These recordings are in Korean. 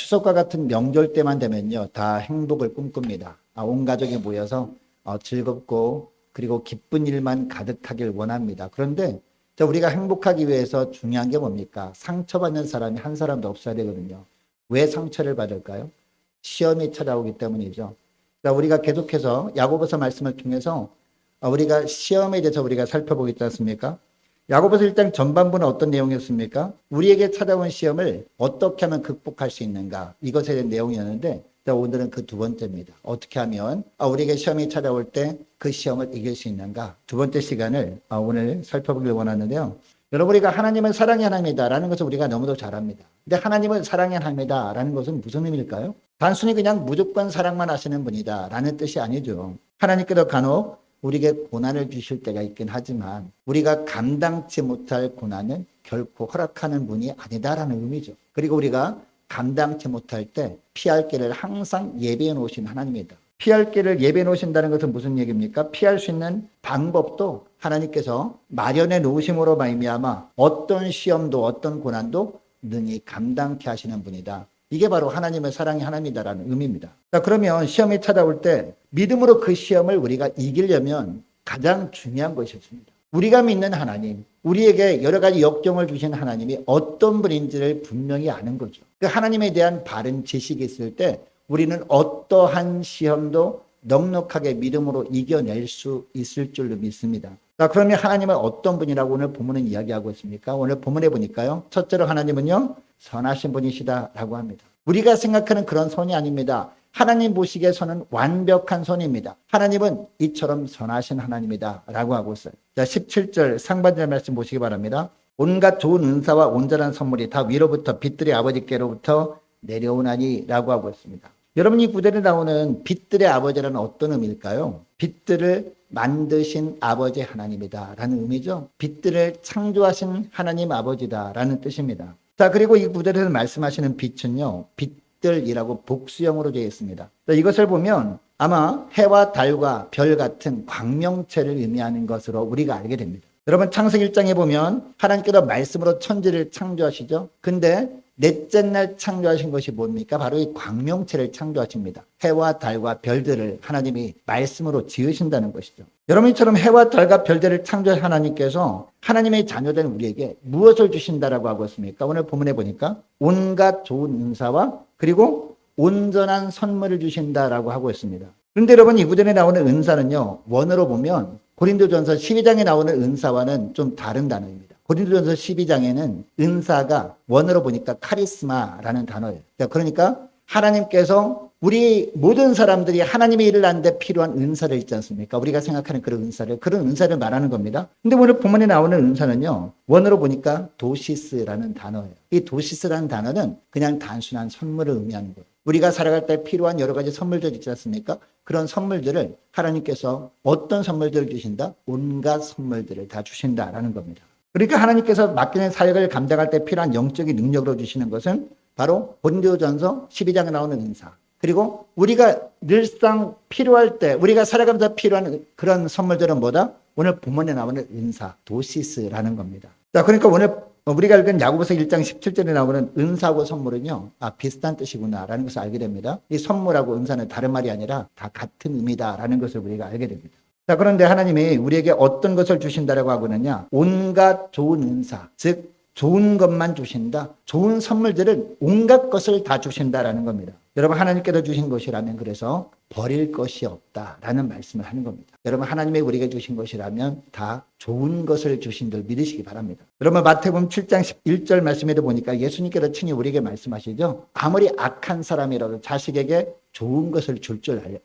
추석과 같은 명절 때만 되면요, 다 행복을 꿈꿉니다. 온 가족이 모여서 즐겁고 그리고 기쁜 일만 가득하길 원합니다. 그런데 우리가 행복하기 위해서 중요한 게 뭡니까? 상처받는 사람이 한 사람도 없어야 되거든요. 왜 상처를 받을까요? 시험이 찾아오기 때문이죠. 우리가 계속해서 야고보서 말씀을 통해서 우리가 시험에 대해서 우리가 살펴보겠지 않습니까? 야고보서 1장 전반부는 어떤 내용이었습니까? 우리에게 찾아온 시험을 어떻게 하면 극복할 수 있는가, 이것에 대한 내용이었는데 오늘은 그 두 번째입니다. 어떻게 하면 우리에게 시험이 찾아올 때 그 시험을 이길 수 있는가, 두 번째 시간을 오늘 살펴보길 원하는데요. 여러분, 우리가 하나님은 사랑의 하나님이다라는 것을 우리가 너무도 잘 압니다. 근데 하나님은 사랑의 하나님이다라는 것은 무슨 의미일까요? 단순히 그냥 무조건 사랑만 하시는 분이다라는 뜻이 아니죠. 하나님께서 간혹 우리에게 고난을 주실 때가 있긴 하지만 우리가 감당치 못할 고난은 결코 허락하는 분이 아니다라는 의미죠. 그리고 우리가 감당치 못할 때 피할 길을 항상 예비해 놓으신 하나님이다. 피할 길을 예비해 놓으신다는 것은 무슨 얘기입니까? 피할 수 있는 방법도 하나님께서 마련해 놓으심으로 말미암아 어떤 시험도 어떤 고난도 능히 감당케 하시는 분이다. 이게 바로 하나님의 사랑의 하나님이다라는 의미입니다. 그러면 시험이 찾아올 때 믿음으로 그 시험을 우리가 이기려면 가장 중요한 것이 있습니다. 우리가 믿는 하나님, 우리에게 여러 가지 역경을 주신 하나님이 어떤 분인지를 분명히 아는 거죠. 그 하나님에 대한 바른 지식이 있을 때 우리는 어떠한 시험도 넉넉하게 믿음으로 이겨낼 수 있을 줄로 믿습니다. 그러면 하나님은 어떤 분이라고 오늘 본문은 이야기하고 있습니까? 오늘 본문에 보니까요, 첫째로 하나님은요, 선하신 분이시다라고 합니다. 우리가 생각하는 그런 선이 아닙니다. 하나님 보시기에 선은 완벽한 선입니다. 하나님은 이처럼 선하신 하나님이다라고 하고 있어요. 자, 17절 상반절 말씀 보시기 바랍니다. 온갖 좋은 은사와 온전한 선물이 다 위로부터 빛들의 아버지께로부터 내려오나니라고 하고 있습니다. 여러분, 이 구절에 나오는 빛들의 아버지라는 어떤 의미일까요? 빛들을 만드신 아버지 하나님이다라는 의미죠. 빛들을 창조하신 하나님 아버지다라는 뜻입니다. 자, 그리고 이 구절에서 말씀하시는 빛은요, 빛들이라고 복수형으로 되어 있습니다. 이것을 보면 아마 해와 달과 별 같은 광명체를 의미하는 것으로 우리가 알게 됩니다. 여러분, 창세기 1장에 보면 하나님께서 말씀으로 천지를 창조하시죠. 근데 넷째 날 창조하신 것이 뭡니까? 바로 이 광명체를 창조하십니다. 해와 달과 별들을 하나님이 말씀으로 지으신다는 것이죠. 여러분처럼 해와 달과 별들을 창조한 하나님께서 하나님의 자녀된 우리에게 무엇을 주신다라고 하고 있습니까? 오늘 본문에 보니까 온갖 좋은 은사와 그리고 온전한 선물을 주신다라고 하고 있습니다. 그런데 여러분, 이 구절에 나오는 은사는요, 원어로 보면 고린도전서 12장에 나오는 은사와는 좀 다른 단어입니다. 고린도전서 12장에는 은사가 원어로 보니까 카리스마라는 단어예요. 그러니까 하나님께서 우리 모든 사람들이 하나님의 일을 하는데 필요한 은사를 있지 않습니까? 우리가 생각하는 그런 은사를 말하는 겁니다. 근데 오늘 본문에 나오는 은사는요, 원어로 보니까 도시스라는 단어예요. 이 도시스라는 단어는 그냥 단순한 선물을 의미하는 거예요. 우리가 살아갈 때 필요한 여러 가지 선물들 있지 않습니까? 그런 선물들을 하나님께서 어떤 선물들을 주신다? 온갖 선물들을 다 주신다라는 겁니다. 그러니까 하나님께서 맡기는 사역을 감당할 때 필요한 영적인 능력으로 주시는 것은 바로 고린도전서 12장에 나오는 은사, 그리고 우리가 늘상 필요할 때 우리가 살아가면서 필요한 그런 선물들은 뭐다? 오늘 본문에 나오는 은사, 도시스라는 겁니다. 자, 그러니까 오늘 우리가 읽은 야고보서 1장 17절에 나오는 은사하고 선물은요, 비슷한 뜻이구나라는 것을 알게 됩니다. 이 선물하고 은사는 다른 말이 아니라 다 같은 의미다라는 것을 우리가 알게 됩니다. 자, 그런데 하나님이 우리에게 어떤 것을 주신다라고 하거든요. 온갖 좋은 은사, 즉 좋은 것만 주신다. 좋은 선물들은 온갖 것을 다 주신다라는 겁니다. 여러분, 하나님께서 주신 것이라면 그래서 버릴 것이 없다라는 말씀을 하는 겁니다. 여러분, 하나님이 우리에게 주신 것이라면 다 좋은 것을 주신 줄 믿으시기 바랍니다. 여러분, 마태복음 7장 1절 말씀에도 보니까 예수님께서 친히 우리에게 말씀하시죠. 아무리 악한 사람이라도 자식에게 좋은 것을 줄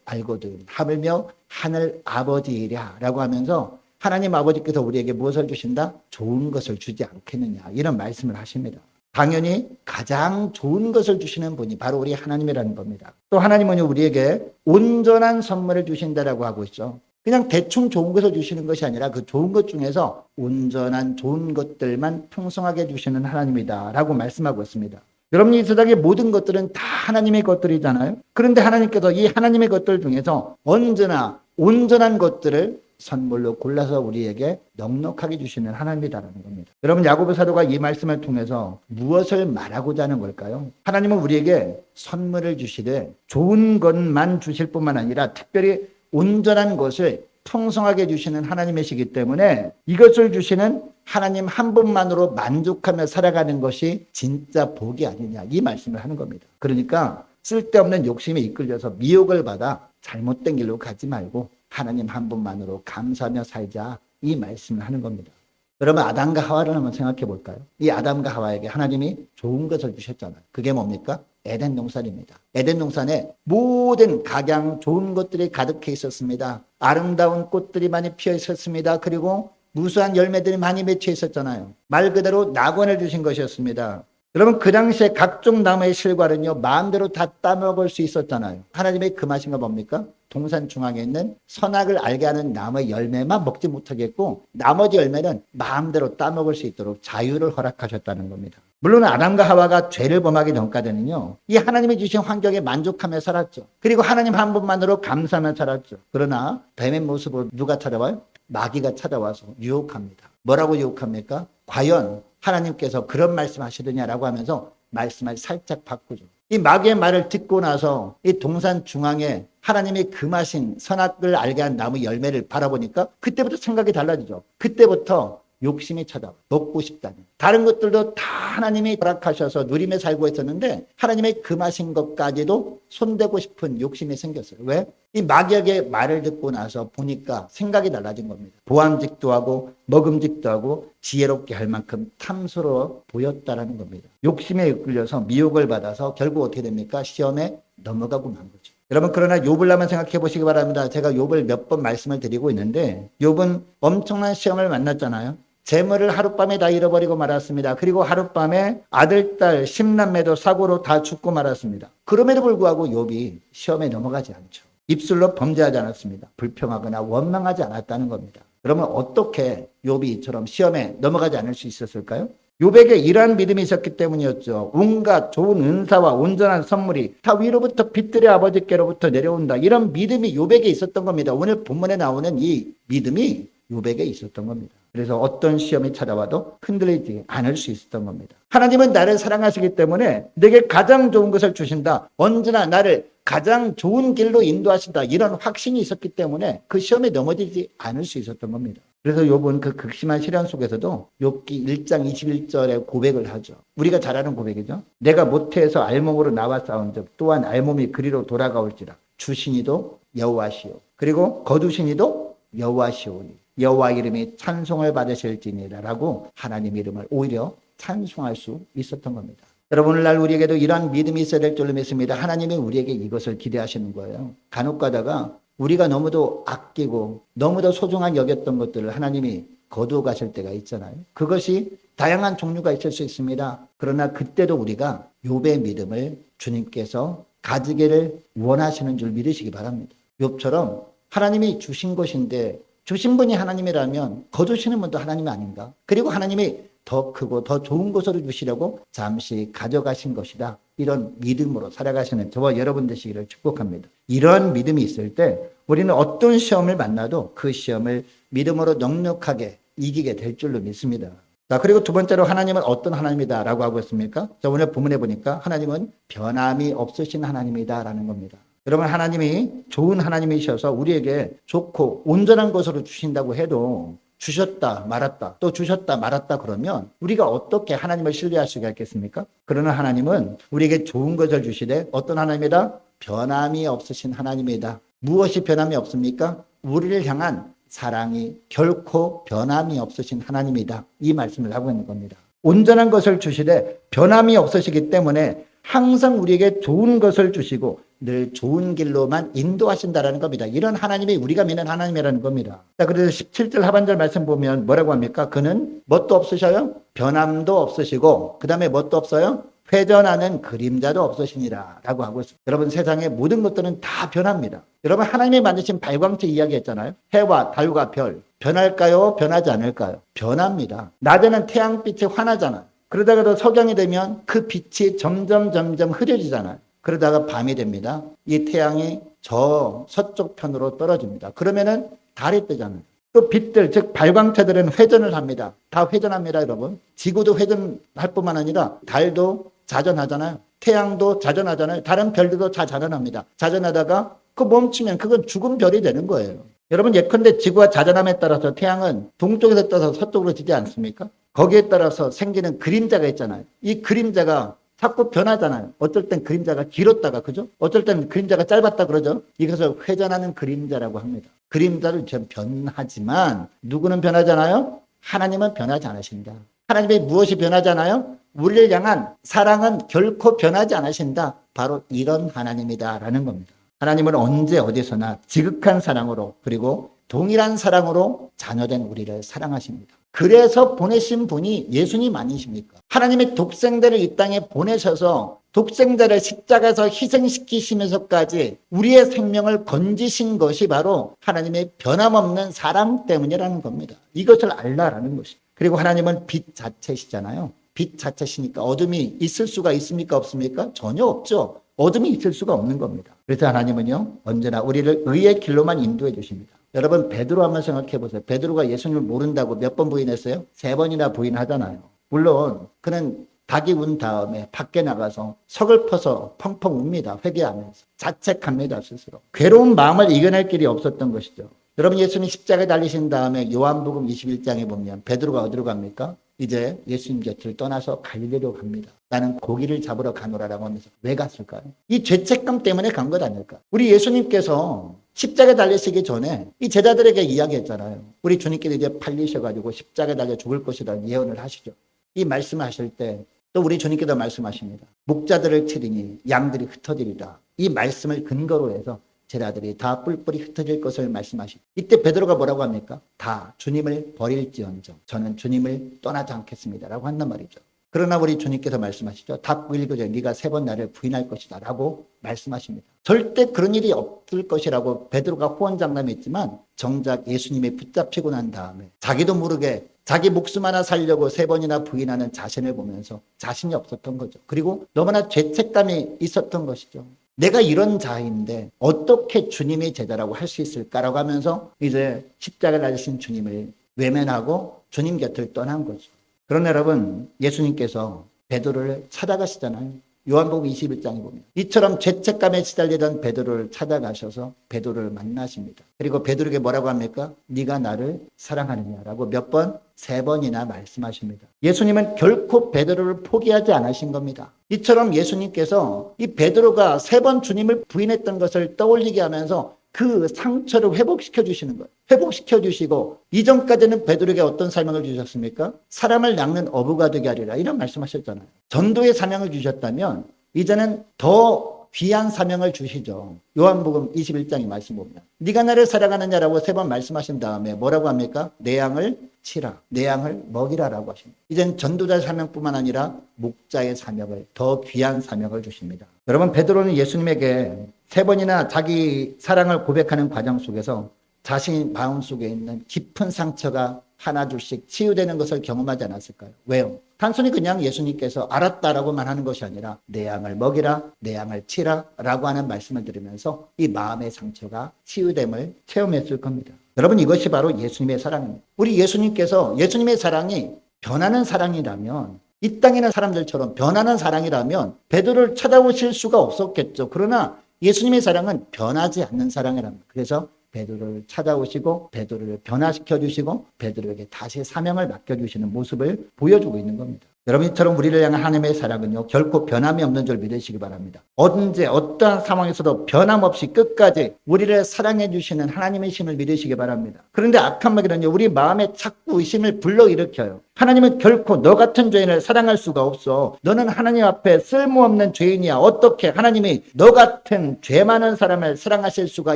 알거든. 하물며 하늘 아버지이랴 라고 하면서 하나님 아버지께서 우리에게 무엇을 주신다? 좋은 것을 주지 않겠느냐, 이런 말씀을 하십니다. 당연히 가장 좋은 것을 주시는 분이 바로 우리 하나님이라는 겁니다. 또 하나님은 우리에게 온전한 선물을 주신다라고 하고 있죠. 그냥 대충 좋은 것을 주시는 것이 아니라 그 좋은 것 중에서 온전한 좋은 것들만 풍성하게 주시는 하나님이다라고 말씀하고 있습니다. 여러분, 이 세상의 모든 것들은 다 하나님의 것들이잖아요. 그런데 하나님께서 이 하나님의 것들 중에서 언제나 온전한 것들을 선물로 골라서 우리에게 넉넉하게 주시는 하나님이다라는 겁니다. 여러분, 야고보 사도가 이 말씀을 통해서 무엇을 말하고자 하는 걸까요? 하나님은 우리에게 선물을 주시되 좋은 것만 주실 뿐만 아니라 특별히 온전한 것을 풍성하게 주시는 하나님이시기 때문에 이것을 주시는 하나님 한 분만으로 만족하며 살아가는 것이 진짜 복이 아니냐, 이 말씀을 하는 겁니다. 그러니까 쓸데없는 욕심에 이끌려서 미혹을 받아 잘못된 길로 가지 말고 하나님 한 분만으로 감사하며 살자, 이 말씀을 하는 겁니다. 여러분, 아담과 하와를 한번 생각해 볼까요? 이 아담과 하와에게 하나님이 좋은 것을 주셨잖아요. 그게 뭡니까? 에덴 동산입니다. 에덴 동산에 모든 각양 좋은 것들이 가득해 있었습니다. 아름다운 꽃들이 많이 피어 있었습니다. 그리고 무수한 열매들이 많이 맺혀 있었잖아요. 말 그대로 낙원을 주신 것이었습니다. 여러분, 그 당시에 각종 나무의 실과는요, 마음대로 다 따먹을 수 있었잖아요. 하나님의 금하신 거 뭡니까? 동산 중앙에 있는 선악을 알게 하는 나무의 열매만 먹지 못하겠고 나머지 열매는 마음대로 따먹을 수 있도록 자유를 허락하셨다는 겁니다. 물론 아담과 하와가 죄를 범하기 전까지는요, 이 하나님이 주신 환경에 만족하며 살았죠. 그리고 하나님 한 분만으로 감사하며 살았죠. 그러나 뱀의 모습으로 누가 찾아와요? 마귀가 찾아와서 유혹합니다. 뭐라고 유혹합니까? 과연 하나님께서 그런 말씀 하시더냐라고 하면서 말씀을 살짝 바꾸죠. 이 마귀의 말을 듣고 나서 이 동산 중앙에 하나님이 금하신 선악을 알게 한 나무 열매를 바라보니까 그때부터 생각이 달라지죠. 그때부터 욕심이 찾아와. 먹고 싶다는. 다른 것들도 다 하나님이 허락하셔서 누리며 살고 있었는데 하나님의 금하신 것까지도 손대고 싶은 욕심이 생겼어요. 왜? 이 마귀의 말을 듣고 나서 보니까 생각이 달라진 겁니다. 보암직도 하고 먹음직도 하고 지혜롭게 할 만큼 탐스러워 보였다라는 겁니다. 욕심에 이끌려서 미혹을 받아서 결국 어떻게 됩니까? 시험에 넘어가고 만 거죠. 여러분, 그러나 욥을 한번 생각해 보시기 바랍니다. 제가 욥을 몇 번 말씀을 드리고 있는데 욥은 엄청난 시험을 만났잖아요. 재물을 하룻밤에 다 잃어버리고 말았습니다. 그리고 하룻밤에 아들, 딸, 10남매도 사고로 다 죽고 말았습니다. 그럼에도 불구하고 욥이 시험에 넘어가지 않죠. 입술로 범죄하지 않았습니다. 불평하거나 원망하지 않았다는 겁니다. 그러면 어떻게 욥이 이처럼 시험에 넘어가지 않을 수 있었을까요? 욥에게 이러한 믿음이 있었기 때문이었죠. 온갖 좋은 은사와 온전한 선물이 다 위로부터 빛들의 아버지께로부터 내려온다. 이런 믿음이 욥에게 있었던 겁니다. 오늘 본문에 나오는 이 믿음이 욥에게 있었던 겁니다. 그래서 어떤 시험이 찾아와도 흔들리지 않을 수 있었던 겁니다. 하나님은 나를 사랑하시기 때문에 내게 가장 좋은 것을 주신다. 언제나 나를 가장 좋은 길로 인도하신다. 이런 확신이 있었기 때문에 그 시험에 넘어지지 않을 수 있었던 겁니다. 그래서 욥은 그 극심한 시련 속에서도 욥기 1장 21절에 고백을 하죠. 우리가 잘 아는 고백이죠. 내가 모태에서 알몸으로 나와 싸운 적 또한 알몸이 그리로 돌아가올지라. 주신이도 여호와시오. 그리고 거두신이도 여호와시오니. 여호와 이름이 찬송을 받으실지니라라고 하나님 이름을 오히려 찬송할 수 있었던 겁니다. 여러분, 오늘날 우리에게도 이러한 믿음이 있어야 될 줄로 믿습니다. 하나님이 우리에게 이것을 기대하시는 거예요. 간혹 가다가 우리가 너무도 아끼고 너무도 소중한 여겼던 것들을 하나님이 거두어 가실 때가 있잖아요. 그것이 다양한 종류가 있을 수 있습니다. 그러나 그때도 우리가 욥의 믿음을 주님께서 가지기를 원하시는 줄 믿으시기 바랍니다. 욥처럼 하나님이 주신 것인데 주신 분이 하나님이라면 거두시는 분도 하나님이 아닌가? 그리고 하나님이 더 크고 더 좋은 것으로 주시려고 잠시 가져가신 것이다. 이런 믿음으로 살아가시는 저와 여러분 되시기를 축복합니다. 이런 믿음이 있을 때 우리는 어떤 시험을 만나도 그 시험을 믿음으로 넉넉하게 이기게 될 줄로 믿습니다. 자, 그리고 두 번째로 하나님은 어떤 하나님이다라고 하고 있습니까? 자, 오늘 본문에 보니까 하나님은 변함이 없으신 하나님이다라는 겁니다. 여러분, 하나님이 좋은 하나님이셔서 우리에게 좋고 온전한 것으로 주신다고 해도 주셨다 말았다 또 주셨다 말았다 그러면 우리가 어떻게 하나님을 신뢰할 수가 있겠습니까? 그러나 하나님은 우리에게 좋은 것을 주시되 어떤 하나님이다? 변함이 없으신 하나님이다. 무엇이 변함이 없습니까? 우리를 향한 사랑이 결코 변함이 없으신 하나님이다. 이 말씀을 하고 있는 겁니다. 온전한 것을 주시되 변함이 없으시기 때문에 항상 우리에게 좋은 것을 주시고 늘 좋은 길로만 인도하신다라는 겁니다. 이런 하나님이 우리가 믿는 하나님이라는 겁니다. 자, 그래서 17절 하반절 말씀 보면 뭐라고 합니까? 그는 뭣도 없으셔요? 변함도 없으시고 그 다음에 뭣도 없어요? 회전하는 그림자도 없으시니라 라고 하고 있습니다. 여러분, 세상의 모든 것들은 다 변합니다. 여러분, 하나님이 만드신 발광체 이야기했잖아요. 해와 달과 별 변할까요? 변하지 않을까요? 변합니다. 낮에는 태양빛이 환하잖아요. 그러다가도 석양이 되면 그 빛이 점점 흐려지잖아요. 그러다가 밤이 됩니다. 이 태양이 저 서쪽 편으로 떨어집니다. 그러면은 달이 뜨잖아요. 또 빛들, 즉 발광체들은 회전을 합니다. 다 회전합니다, 여러분. 지구도 회전할 뿐만 아니라 달도 자전하잖아요. 태양도 자전하잖아요. 다른 별들도 다 자전합니다. 자전하다가 그 멈추면 그건 죽은 별이 되는 거예요. 여러분, 예컨대 지구가 자전함에 따라서 태양은 동쪽에서 떠서 서쪽으로 지지 않습니까? 거기에 따라서 생기는 그림자가 있잖아요. 이 그림자가 자꾸 변하잖아요. 어쩔 땐 그림자가 길었다가, 그죠? 어쩔 땐 그림자가 짧았다 그러죠? 이것을 회전하는 그림자라고 합니다. 그림자를 변하지만 누구는 변하잖아요? 하나님은 변하지 않으신다. 하나님의 무엇이 변하잖아요? 우리를 향한 사랑은 결코 변하지 않으신다. 바로 이런 하나님이다라는 겁니다. 하나님은 언제 어디서나 지극한 사랑으로 그리고 동일한 사랑으로 자녀된 우리를 사랑하십니다. 그래서 보내신 분이 예수님 아니십니까? 하나님의 독생자를 이 땅에 보내셔서 독생자를 십자가에서 희생시키시면서까지 우리의 생명을 건지신 것이 바로 하나님의 변함없는 사랑 때문이라는 겁니다. 이것을 알라라는 것입니다. 그리고 하나님은 빛 자체시잖아요. 빛 자체시니까 어둠이 있을 수가 있습니까? 없습니까? 전혀 없죠. 어둠이 있을 수가 없는 겁니다. 그래서 하나님은요, 언제나 우리를 의의 길로만 인도해 주십니다. 여러분, 베드로 한번 생각해 보세요. 베드로가 예수님을 모른다고 몇 번 부인했어요? 3번이나 부인하잖아요. 물론 그는 닭이 운 다음에 밖에 나가서 서글퍼서 펑펑 웁니다. 회개하면서 자책합니다. 스스로. 괴로운 마음을 이겨낼 길이 없었던 것이죠. 여러분, 예수님 십자가에 달리신 다음에 요한복음 21장에 보면 베드로가 어디로 갑니까? 이제 예수님 곁을 떠나서 갈릴리로 갑니다. 나는 고기를 잡으러 가노라라고 하면서 왜 갔을까요? 이 죄책감 때문에 간 것 아닐까? 우리 예수님께서 십자가에 달리시기 전에 이 제자들에게 이야기했잖아요. 우리 주님께서 이제 팔리셔가지고 십자가에 달려 죽을 것이라는 예언을 하시죠. 이 말씀을 하실 때 또 우리 주님께서 말씀하십니다. 목자들을 치리니 양들이 흩어지리라. 이 말씀을 근거로 해서 제자들이 다 뿔뿔이 흩어질 것을 말씀하시고, 이때 베드로가 뭐라고 합니까? 다 주님을 버릴지언정 저는 주님을 떠나지 않겠습니다 라고 한단 말이죠. 그러나 우리 주님께서 말씀하시죠. 닭 일그저 네가 3번 나를 부인할 것이다 라고 말씀하십니다. 절대 그런 일이 없을 것이라고 베드로가 호언장담했지만 정작 예수님이 붙잡히고 난 다음에 자기도 모르게 자기 목숨 하나 살려고 3번이나 부인하는 자신을 보면서 자신이 없었던 거죠. 그리고 너무나 죄책감이 있었던 것이죠. 내가 이런 자인데 어떻게 주님의 제자라고 할 수 있을까라고 하면서 이제 십자가에 달리신 주님을 외면하고 주님 곁을 떠난 거죠. 그러나 여러분, 예수님께서 베드로를 찾아가시잖아요. 요한복음 21장에 보면 이처럼 죄책감에 시달리던 베드로를 찾아가셔서 베드로를 만나십니다. 그리고 베드로에게 뭐라고 합니까? 네가 나를 사랑하느냐라고 몇 번? 3번이나 말씀하십니다. 예수님은 결코 베드로를 포기하지 않으신 겁니다. 이처럼 예수님께서 이 베드로가 3번 주님을 부인했던 것을 떠올리게 하면서 그 상처를 회복시켜 주시는 거예요. 회복시켜 주시고 이전까지는 베드로에게 어떤 사명을 주셨습니까? 사람을 낚는 어부가 되게 하리라 이런 말씀하셨잖아요. 전도의 사명을 주셨다면 이제는 더 귀한 사명을 주시죠. 요한복음 21장의 말씀 보면 네가 나를 사랑하느냐라고 3번 말씀하신 다음에 뭐라고 합니까? 내 양을 치라, 내 양을 먹이라라고 하십니다. 이제는 전도자의 사명뿐만 아니라 목자의 사명을, 더 귀한 사명을 주십니다. 여러분, 베드로는 예수님에게 3번이나 자기 사랑을 고백하는 과정 속에서 자신 마음속에 있는 깊은 상처가 하나 둘씩 치유되는 것을 경험하지 않았을까요? 왜요? 단순히 그냥 예수님께서 알았다라고만 하는 것이 아니라 내 양을 먹이라, 내 양을 치라 라고 하는 말씀을 들으면서 이 마음의 상처가 치유됨을 체험했을 겁니다. 여러분, 이것이 바로 예수님의 사랑입니다. 우리 예수님께서 예수님의 사랑이 변하는 사랑이라면, 이 땅에 있는 사람들처럼 변하는 사랑이라면 베드로를 찾아오실 수가 없었겠죠. 그러나 예수님의 사랑은 변하지 않는 사랑이랍니다. 그래서 베드로를 찾아오시고 베드로를 변화시켜 주시고 베드로에게 다시 사명을 맡겨주시는 모습을 보여주고 있는 겁니다. 여러분처럼 우리를 향한 하나님의 사랑은요, 결코 변함이 없는 줄 믿으시기 바랍니다. 언제 어떠한 상황에서도 변함없이 끝까지 우리를 사랑해 주시는 하나님의 심을 믿으시기 바랍니다. 그런데 악한 마귀는요, 우리 마음에 자꾸 의심을 불러일으켜요. 하나님은 결코 너 같은 죄인을 사랑할 수가 없어. 너는 하나님 앞에 쓸모없는 죄인이야. 어떻게 하나님이 너 같은 죄 많은 사람을 사랑하실 수가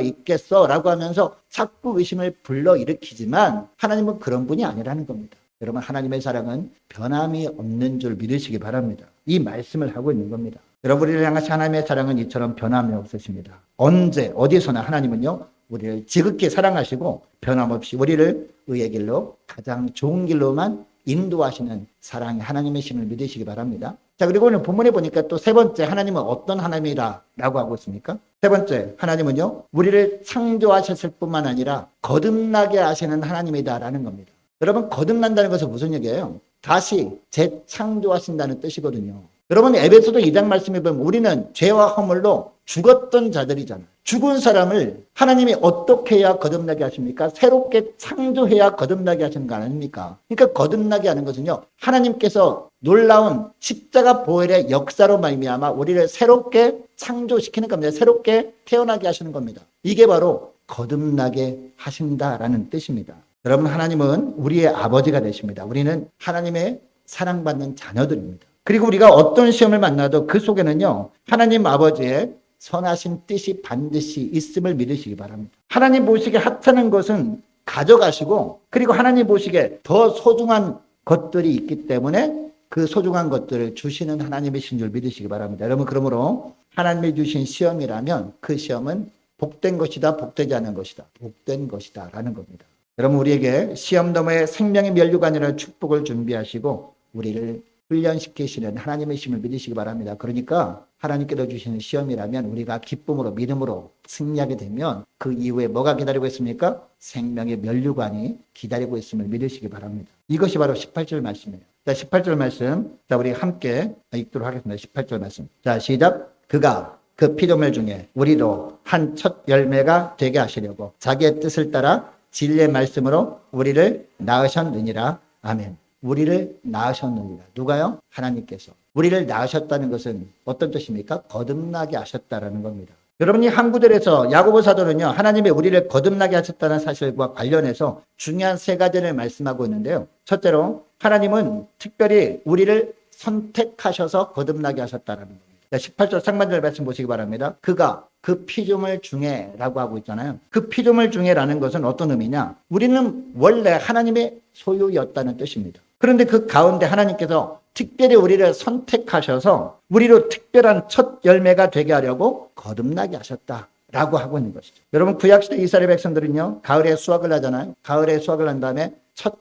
있겠어? 라고 하면서 자꾸 의심을 불러일으키지만 하나님은 그런 분이 아니라는 겁니다. 여러분, 하나님의 사랑은 변함이 없는 줄 믿으시기 바랍니다. 이 말씀을 하고 있는 겁니다. 여러분, 우리를 향하신 하나님의 사랑은 이처럼 변함이 없으십니다. 언제 어디서나 하나님은요, 우리를 지극히 사랑하시고 변함없이 우리를 의의 길로, 가장 좋은 길로만 인도하시는 사랑의 하나님의 신을 믿으시기 바랍니다. 자, 그리고 오늘 본문에 보니까 또 세 번째 하나님은 어떤 하나님이라고 하고 있습니까? 세 번째 하나님은요, 우리를 창조하셨을 뿐만 아니라 거듭나게 하시는 하나님이다라는 겁니다. 여러분, 거듭난다는 것은 무슨 얘기예요? 다시 재창조하신다는 뜻이거든요. 여러분, 에베소서 2장 말씀에 보면 우리는 죄와 허물로 죽었던 자들이잖아요. 죽은 사람을 하나님이 어떻게 해야 거듭나게 하십니까? 새롭게 창조해야 거듭나게 하시는 거 아닙니까? 그러니까 거듭나게 하는 것은요, 하나님께서 놀라운 십자가 보혈의 역사로 말미암아 우리를 새롭게 창조시키는 겁니다. 새롭게 태어나게 하시는 겁니다. 이게 바로 거듭나게 하신다라는 뜻입니다. 여러분, 하나님은 우리의 아버지가 되십니다. 우리는 하나님의 사랑받는 자녀들입니다. 그리고 우리가 어떤 시험을 만나도 그 속에는요, 하나님 아버지의 선하신 뜻이 반드시 있음을 믿으시기 바랍니다. 하나님 보시기에 하찮은 것은 가져가시고, 그리고 하나님 보시기에 더 소중한 것들이 있기 때문에 그 소중한 것들을 주시는 하나님이신 줄 믿으시기 바랍니다. 여러분, 그러므로 하나님이 주신 시험이라면 그 시험은 복된 것이다, 복되지 않은 것이다, 복된 것이다 라는 겁니다. 여러분, 우리에게 시험 너머의 생명의 면류가 아니라 축복을 준비하시고 우리를 훈련시키시는 하나님의 힘을 믿으시기 바랍니다. 그러니까 하나님께서 주시는 시험이라면 우리가 기쁨으로 믿음으로 승리하게 되면 그 이후에 뭐가 기다리고 있습니까? 생명의 면류관이 기다리고 있음을 믿으시기 바랍니다. 이것이 바로 18절 말씀이에요. 자, 18절 말씀, 자, 우리 함께 읽도록 하겠습니다. 18절 말씀. 자, 시작. 그가 그 피조물 중에 우리로 한 첫 열매가 되게 하시려고 자기의 뜻을 따라 진리의 말씀으로 우리를 낳으셨느니라. 아멘. 우리를 낳으셨느니라. 누가요? 하나님께서. 우리를 낳으셨다는 것은 어떤 뜻입니까? 거듭나게 하셨다라는 겁니다. 여러분이 한 구절에서 야고보 사도는요, 하나님이 우리를 거듭나게 하셨다는 사실과 관련해서 중요한 세 가지를 말씀하고 있는데요. 첫째로 하나님은 특별히 우리를 선택하셔서 거듭나게 하셨다라는 겁니다. 18절 상반절 말씀 보시기 바랍니다. 그가 그 피조물 중에라고 하고 있잖아요. 그 피조물 중에라는 것은 어떤 의미냐? 우리는 원래 하나님의 소유였다는 뜻입니다. 그런데 그 가운데 하나님께서 특별히 우리를 선택하셔서 우리로 특별한 첫 열매가 되게 하려고 거듭나게 하셨다라고 하고 있는 것이죠. 여러분, 구약시대 이스라엘 백성들은요, 가을에 수확을 하잖아요. 가을에 수확을 한 다음에 첫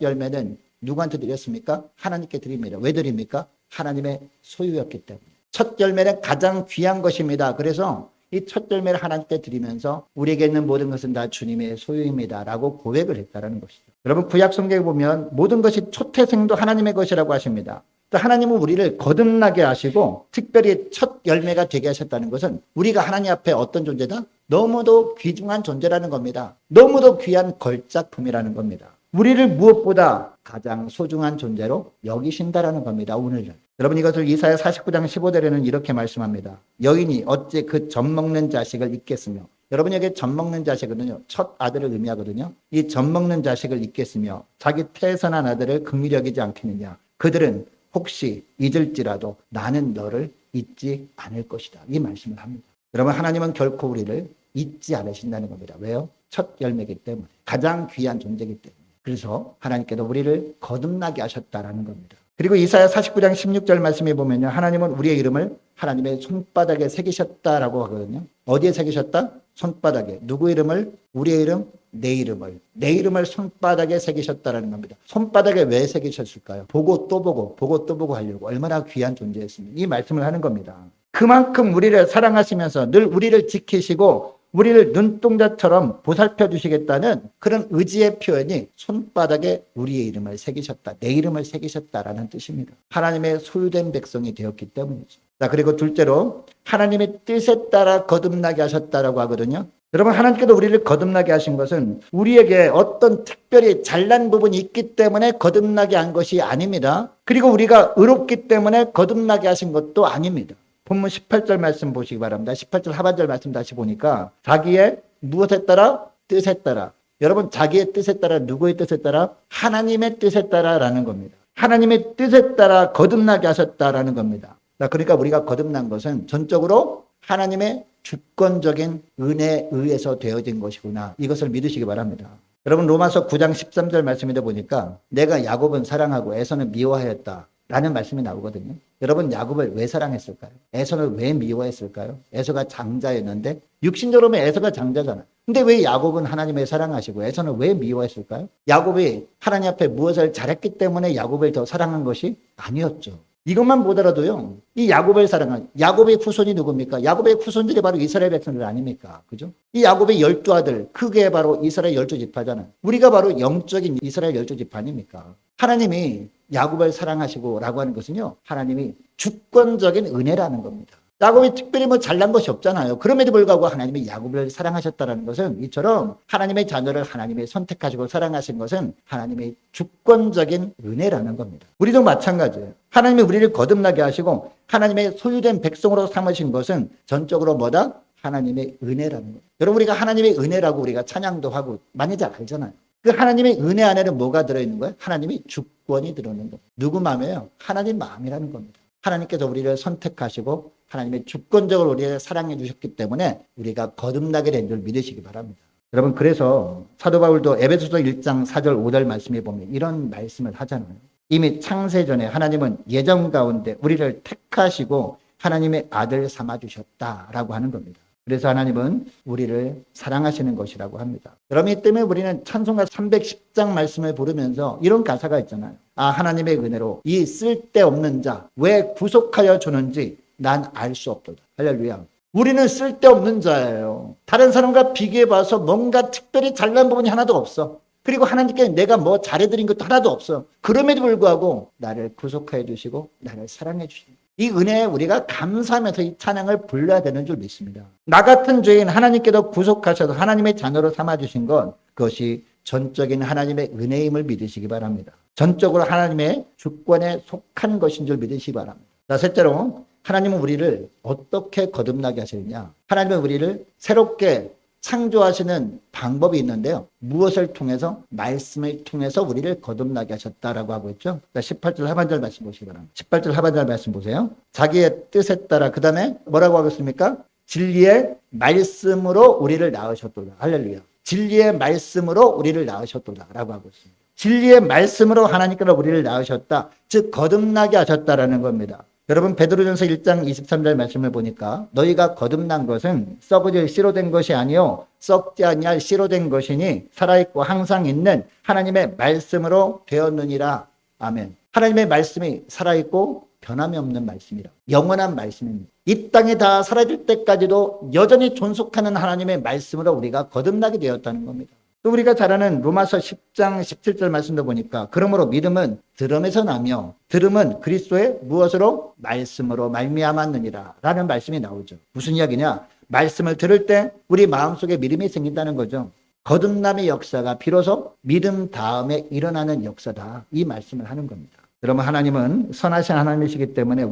열매는 누구한테 드렸습니까? 하나님께 드립니다. 왜 드립니까? 하나님의 소유였기 때문에. 첫 열매는 가장 귀한 것입니다. 그래서 이 첫 열매를 하나님께 드리면서 우리에게 있는 모든 것은 다 주님의 소유입니다 라고 고백을 했다는 것이죠. 여러분, 구약 성경에 보면 모든 것이 초태생도 하나님의 것이라고 하십니다. 하나님은 우리를 거듭나게 하시고 특별히 첫 열매가 되게 하셨다는 것은 우리가 하나님 앞에 어떤 존재다? 너무도 귀중한 존재라는 겁니다. 너무도 귀한 걸작품이라는 겁니다. 우리를 무엇보다 가장 소중한 존재로 여기신다라는 겁니다. 오늘은. 여러분, 이것을 이사야 49장 15절에는 이렇게 말씀합니다. 여인이 어찌 그 젖먹는 자식을 잊겠으며. 여러분, 여기 젖먹는 자식은요, 첫 아들을 의미하거든요. 이 젖먹는 자식을 잊겠으며 자기 태선한 아들을 긍휼히 여기지 않겠느냐. 그들은 혹시 잊을지라도 나는 너를 잊지 않을 것이다. 이 말씀을 합니다. 여러분, 하나님은 결코 우리를 잊지 않으신다는 겁니다. 왜요? 첫 열매이기 때문에. 가장 귀한 존재이기 때문에. 그래서 하나님께서 우리를 거듭나게 하셨다라는 겁니다. 그리고 이사야 49장 16절 말씀에 보면요, 하나님은 우리의 이름을 하나님의 손바닥에 새기셨다라고 하거든요. 어디에 새기셨다? 손바닥에. 누구 이름을? 우리의 이름? 내 이름을 손바닥에 새기셨다라는 겁니다. 손바닥에 왜 새기셨을까요? 보고 또 보고 하려고. 얼마나 귀한 존재였습니까? 이 말씀을 하는 겁니다. 그만큼 우리를 사랑하시면서 늘 우리를 지키시고 우리를 눈동자처럼 보살펴 주시겠다는 그런 의지의 표현이 손바닥에 우리의 이름을 새기셨다, 내 이름을 새기셨다라는 뜻입니다. 하나님의 소유된 백성이 되었기 때문이죠. 자, 그리고 둘째로 하나님의 뜻에 따라 거듭나게 하셨다라고 하거든요. 여러분, 하나님께서 우리를 거듭나게 하신 것은 우리에게 어떤 특별히 잘난 부분이 있기 때문에 거듭나게 한 것이 아닙니다. 그리고 우리가 의롭기 때문에 거듭나게 하신 것도 아닙니다. 본문 18절 말씀 보시기 바랍니다. 18절 하반절 말씀 다시 보니까 자기의 무엇에 따라? 뜻에 따라. 여러분, 자기의 뜻에 따라, 누구의 뜻에 따라? 하나님의 뜻에 따라라는 겁니다. 하나님의 뜻에 따라 거듭나게 하셨다라는 겁니다. 그러니까 우리가 거듭난 것은 전적으로 하나님의 주권적인 은혜에 의해서 되어진 것이구나. 이것을 믿으시기 바랍니다. 여러분, 로마서 9장 13절 말씀에 보니까 내가 야곱은 사랑하고 에서는 미워하였다 라는 말씀이 나오거든요. 여러분, 야곱을 왜 사랑했을까요? 에서를 왜 미워했을까요? 에서가 장자였는데, 육신적으로 보면 에서가 장자잖아요. 근데 왜 야곱은 하나님을 사랑하시고 에서는 왜 미워했을까요? 야곱이 하나님 앞에 무엇을 잘했기 때문에 야곱을 더 사랑한 것이 아니었죠. 이것만 보더라도요, 이 야곱을 사랑한, 야곱의 후손이 누굽니까? 야곱의 후손들이 바로 이스라엘 백성들 아닙니까? 그죠? 이 야곱의 12아들, 그게 바로 이스라엘 12지파잖아요. 우리가 바로 영적인 이스라엘 12지파 아닙니까? 하나님이 야곱을 사랑하시고 라고 하는 것은요, 하나님이 주권적인 은혜라는 겁니다. 야곱이 특별히 뭐 잘난 것이 없잖아요. 그럼에도 불구하고 하나님이 야곱을 사랑하셨다는 것은 이처럼 하나님의 자녀를 하나님이 선택하시고 사랑하신 것은 하나님의 주권적인 은혜라는 겁니다. 우리도 마찬가지예요. 하나님이 우리를 거듭나게 하시고 하나님의 소유된 백성으로 삼으신 것은 전적으로 뭐다? 하나님의 은혜라는 거예요. 여러분, 우리가 하나님의 은혜라고 우리가 찬양도 하고 많이 잘 알잖아요. 그 하나님의 은혜 안에는 뭐가 들어있는 거예요? 하나님의 주권이 들어있는 거예요. 누구 마음이에요? 하나님 마음이라는 겁니다. 하나님께서 우리를 선택하시고 하나님의 주권적으로 우리를 사랑해 주셨기 때문에 우리가 거듭나게 된 줄 믿으시기 바랍니다. 여러분, 그래서 사도 바울도 에베소서 1장 4절 5절 말씀에 보면 이런 말씀을 하잖아요. 이미 창세전에 하나님은 예정 가운데 우리를 택하시고 하나님의 아들 삼아 주셨다라고 하는 겁니다. 그래서 하나님은 우리를 사랑하시는 것이라고 합니다. 여러분, 이 때문에 우리는 찬송가 310장 말씀을 부르면서 이런 가사가 있잖아요. 아, 하나님의 은혜로 이 쓸데없는 자 왜 구속하여 주는지 난 알 수 없도다. 할렐루야. 우리는 쓸데없는 자예요. 다른 사람과 비교해 봐서 뭔가 특별히 잘난 부분이 하나도 없어. 그리고 하나님께 내가 뭐 잘해드린 것도 하나도 없어. 그럼에도 불구하고 나를 구속하여 주시고 나를 사랑해 주시고 이 은혜에 우리가 감사하면서 이 찬양을 불러야 되는 줄 믿습니다. 나 같은 죄인 하나님께서 구속하셔서 하나님의 자녀로 삼아주신 건 그것이 전적인 하나님의 은혜임을 믿으시기 바랍니다. 전적으로 하나님의 주권에 속한 것인 줄 믿으시기 바랍니다. 자, 셋째로 하나님은 우리를 어떻게 거듭나게 하시느냐. 하나님은 우리를 새롭게 창조하시는 방법이 있는데요. 무엇을 통해서? 말씀을 통해서 우리를 거듭나게 하셨다라고 하고 있죠. 18절 하반절 말씀 보시기 바랍니다. 18절 하반절 말씀 보세요. 자기의 뜻에 따라 그 다음에 뭐라고 하겠습니까? 진리의 말씀으로 우리를 낳으셨도다. 할렐루야. 진리의 말씀으로 우리를 낳으셨도다 라고 하고 있습니다. 진리의 말씀으로 하나님께서 우리를 낳으셨다. 즉 거듭나게 하셨다라는 겁니다. 여러분, 베드로전서 1장 23절 말씀을 보니까 너희가 거듭난 것은 썩어질 씨로 된 것이 아니요 썩지 아니할 씨로 된 것이니 살아있고 항상 있는 하나님의 말씀으로 되었느니라. 아멘. 하나님의 말씀이 살아있고 변함이 없는 말씀이라. 영원한 말씀입니다. 이 땅에 다 사라질 때까지도 여전히 존속하는 하나님의 말씀으로 우리가 거듭나게 되었다는 겁니다. 또 우리가 잘 아는 로마서 10장 17절 말씀도 보니까 그러므로 믿음은 들음에서 나며 들음은 그리스도의 무엇으로? 말씀으로 말미암았느니라 라는 말씀이 나오죠. 무슨 이야기냐? 말씀을 들을 때 우리 마음속에 믿음이 생긴다는 거죠. 거듭남의 역사가 비로소 믿음 다음에 일어나는 역사다. 이 말씀을 하는 겁니다. 여러분, 하나님은 선하신 하나님이시기 때문에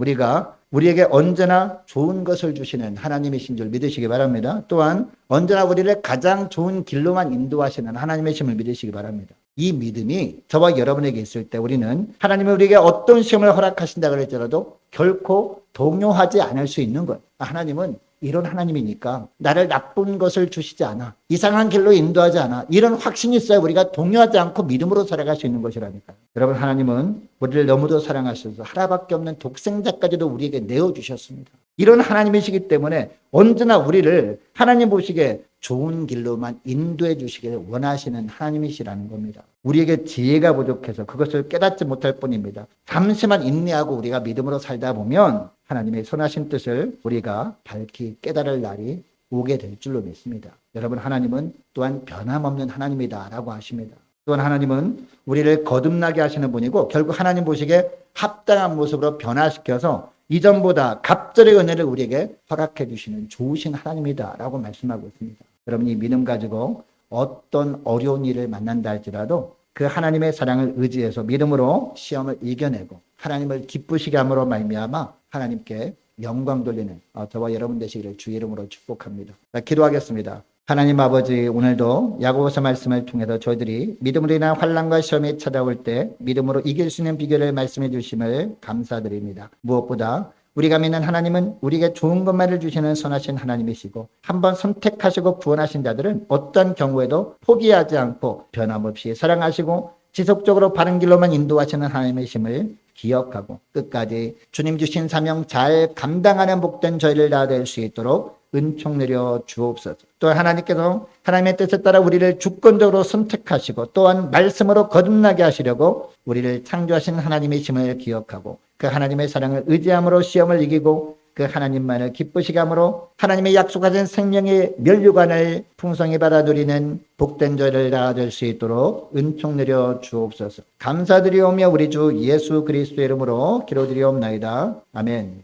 우리에게 언제나 좋은 것을 주시는 하나님이신 줄 믿으시기 바랍니다. 또한 언제나 우리를 가장 좋은 길로만 인도하시는 하나님이심을 믿으시기 바랍니다. 이 믿음이 저와 여러분에게 있을 때 우리는 하나님이 우리에게 어떤 시험을 허락하신다 그럴지라도 결코 동요하지 않을 수 있는 것. 하나님은 이런 하나님이니까 나를 나쁜 것을 주시지 않아. 이상한 길로 인도하지 않아. 이런 확신이 있어야 우리가 동요하지 않고 믿음으로 살아갈 수 있는 것이라니까요. 여러분, 하나님은 우리를 너무도 사랑하셔서 하나밖에 없는 독생자까지도 우리에게 내어주셨습니다. 이런 하나님이시기 때문에 언제나 우리를 하나님 보시기에 좋은 길로만 인도해 주시기를 원하시는 하나님이시라는 겁니다. 우리에게 지혜가 부족해서 그것을 깨닫지 못할 뿐입니다. 잠시만 인내하고 우리가 믿음으로 살다 보면 하나님의 선하신 뜻을 우리가 밝히 깨달을 날이 오게 될 줄로 믿습니다. 여러분, 하나님은 또한 변함없는 하나님이다라고 하십니다. 또한 하나님은 우리를 거듭나게 하시는 분이고 결국 하나님 보시기에 합당한 모습으로 변화시켜서 이전보다 갑절의 은혜를 우리에게 허락해 주시는 좋으신 하나님이다라고 말씀하고 있습니다. 여러분, 이 믿음 가지고 어떤 어려운 일을 만난다 할지라도 그 하나님의 사랑을 의지해서 믿음으로 시험을 이겨내고 하나님을 기쁘시게 함으로 말미암아 하나님께 영광 돌리는 저와 여러분 되시기를 주의 이름으로 축복합니다. 자, 기도하겠습니다. 하나님 아버지, 오늘도 야고보서 말씀을 통해서 저희들이 믿음으로 인한 환난과 시험이 찾아올 때 믿음으로 이길 수 있는 비결을 말씀해 주심을 감사드립니다. 무엇보다 우리가 믿는 하나님은 우리에게 좋은 것만을 주시는 선하신 하나님이시고 한번 선택하시고 구원하신 자들은 어떤 경우에도 포기하지 않고 변함없이 사랑하시고 지속적으로 바른 길로만 인도하시는 하나님이심을 기억하고 끝까지 주님 주신 사명 잘 감당하는 복된 저희를 다 될 수 있도록 은총 내려 주옵소서. 또 하나님께서 하나님의 뜻에 따라 우리를 주권적으로 선택하시고 또한 말씀으로 거듭나게 하시려고 우리를 창조하신 하나님이심을 기억하고 그 하나님의 사랑을 의지함으로 시험을 이기고 그 하나님만을 기쁘시게 함으로 하나님의 약속하신 생명의 면류관을 풍성히 받아 누리는 복된 저를 나아질 수 있도록 은총 내려 주옵소서. 감사드리오며 우리 주 예수 그리스도의 이름으로 기도드리옵나이다. 아멘.